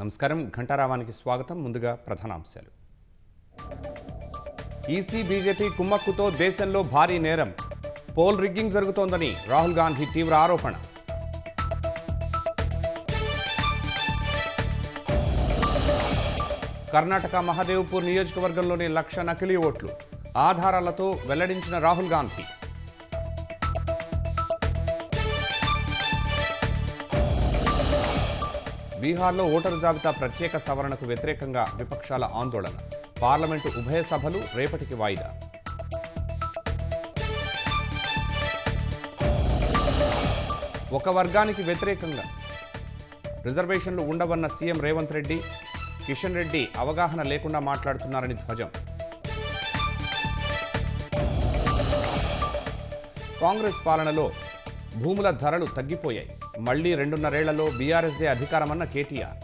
నమస్కారం ఘంటారావానికి స్వాగతం. ముందుగా ప్రధానాంశాలు. ఈసీ బీజేపీ కుమ్మక్కుతో దేశంలో భారీ నేరం, పోల్ రిగ్గింగ్ జరుగుతోందని రాహుల్ గాంధీ తీవ్ర ఆరోపణ. కర్ణాటక మహదేవ్పూర్ నియోజకవర్గంలోని 1,00,000 నకిలీ ఓట్లు ఆధారాలతో వెల్లడించిన రాహుల్ గాంధీ. బీహార్లో ఓటరు జాబితా ప్రత్యేక సవరణకు వ్యతిరేకంగా విపక్షాల ఆందోళన, పార్లమెంటు ఉభయ సభలు రేపటికి వాయిదా. ఒక వర్గానికి వ్యతిరేకంగా రిజర్వేషన్లు ఉండవన్న సీఎం రేవంత్ రెడ్డి, కిషన్ రెడ్డి అవగాహన లేకుండా మాట్లాడుతున్నారని ధ్వజం. కాంగ్రెస్ పాలనలో భూముల ధరలు తగ్గిపోయాయి, మళ్లీ 2.5 ఏళ్లలో బీఆర్ఎస్దే అధికారమన్న కేటీఆర్.